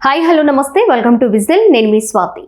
Hi hello నమస్తే, welcome to whistle. నేను మీ స్వాతి.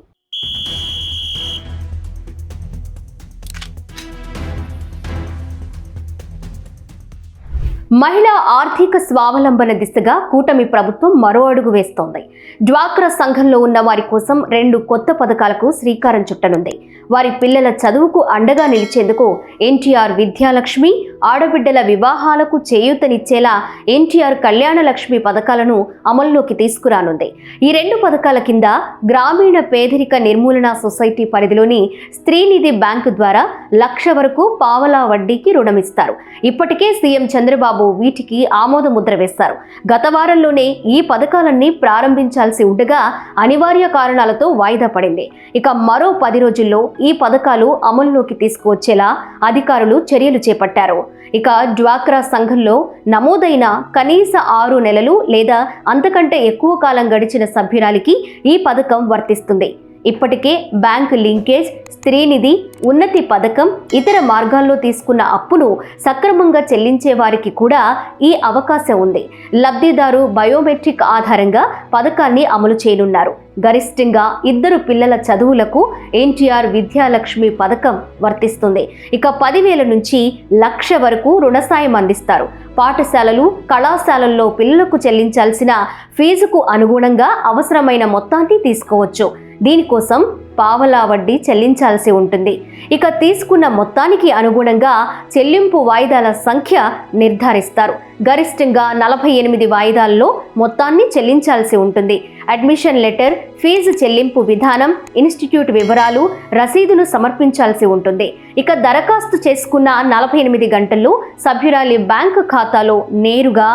మహిళా ఆర్థిక స్వావలంబన దిశగా కూటమి ప్రభుత్వం మరో అడుగు వేస్తోంది. డ్వాక్రా సంఘంలో ఉన్న వారి కోసం 2 కొత్త పథకాలకు శ్రీకారం చుట్టనుంది. వారి పిల్లల చదువుకు అండగా నిలిచేందుకు ఎన్టీఆర్ విద్యాలక్ష్మి, ఆడబిడ్డల వివాహాలకు చేయూతనిచ్చేలా ఎన్టీఆర్ కళ్యాణలక్ష్మి పథకాలను అమల్లోకి తీసుకురానుంది. ఈ 2 పథకాల కింద గ్రామీణ పేదరిక నిర్మూలన సొసైటీ పరిధిలోని స్త్రీనిధి బ్యాంకు ద్వారా 1,00,000 వరకు పావలా వడ్డీకి రుణమిస్తారు. ఇప్పటికే సీఎం చంద్రబాబు వీటికి ఆమోద ముద్ర వేశారు. గత వారంలోనే ఈ పథకాలన్నీ ప్రారంభించాల్సి ఉండగా అనివార్య కారణాలతో వాయిదా పడింది. ఇక మరో 10 రోజుల్లో ఈ పథకాలు అమల్లోకి తీసుకువచ్చేలా అధికారులు చర్యలు చేపట్టారు. ఇక డ్వాక్రా సంఘంలో నమోదైన కనీస 6 నెలలు లేదా అంతకంటే ఎక్కువ కాలం గడిచిన సభ్యురాలికి ఈ పథకం వర్తిస్తుంది. ఇప్పటికే బ్యాంకు లింకేజ్, స్త్రీనిధి, ఉన్నతి పథకం, ఇతర మార్గాల్లో తీసుకున్న అప్పును సక్రమంగా చెల్లించే వారికి కూడా ఈ అవకాశం ఉంది. లబ్ధిదారు బయోమెట్రిక్ ఆధారంగా పథకాన్ని అమలు చేయనున్నారు. గరిష్టంగా 2 పిల్లల చదువులకు ఎన్టీఆర్ విద్యాలక్ష్మి పథకం వర్తిస్తుంది. ఇక 10,000 నుంచి 1,00,000 వరకు రుణ సాయం అందిస్తారు. పాఠశాలలు, కళాశాలల్లో పిల్లలకు చెల్లించాల్సిన ఫీజుకు అనుగుణంగా అవసరమైన మొత్తాన్ని తీసుకోవచ్చు. దీనికోసం పావలా వడ్డీ చెల్లించాల్సి ఉంటుంది. ఇక తీసుకున్న మొత్తానికి అనుగుణంగా చెల్లింపు వాయిదాల సంఖ్య నిర్ధారిస్తారు. గరిష్టంగా 48 వాయిదాల్లో మొత్తాన్ని చెల్లించాల్సి ఉంటుంది. అడ్మిషన్ లెటర్, ఫీజు చెల్లింపు విధానం, ఇన్స్టిట్యూట్ వివరాలు, రసీదును సమర్పించాల్సి ఉంటుంది. ఇక దరఖాస్తు చేసుకున్న 48 గంటల్లో సభ్యురాలి బ్యాంకు ఖాతాలో నేరుగా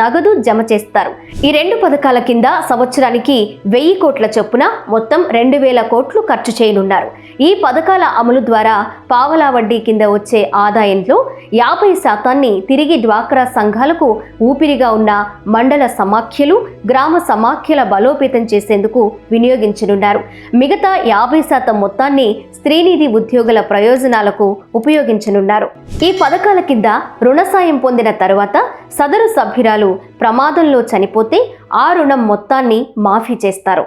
నగదు జమ చేస్తారు. ఈ 2 పథకాల కింద సంవత్సరానికి 1,000 కోట్ల చొప్పున మొత్తం 2,000 కోట్లు ఖర్చు చేయనున్నారు. ఈ పథకాల అమలు ద్వారా పావలా వడ్డీ కింద వచ్చే ఆదాయంలో 50% తిరిగి డ్వాక్రా సంఘాలకు ఊపిరిగా ఉన్న మండల సమాఖ్యలు, గ్రామ సమాఖ్యల బలోపేతం చేసేందుకు వినియోగించనున్నారు. మిగతా 50% మొత్తాన్ని స్త్రీనిధి ఉద్యోగుల ప్రయోజనాలకు ఉపయోగించనున్నారు. ఈ పథకాల కింద రుణ సాయం పొందిన తరువాత సదరు సభ్యురాలు ప్రమాదంలో చనిపోతే ఆ రుణం మొత్తాన్ని మాఫీ చేస్తారు.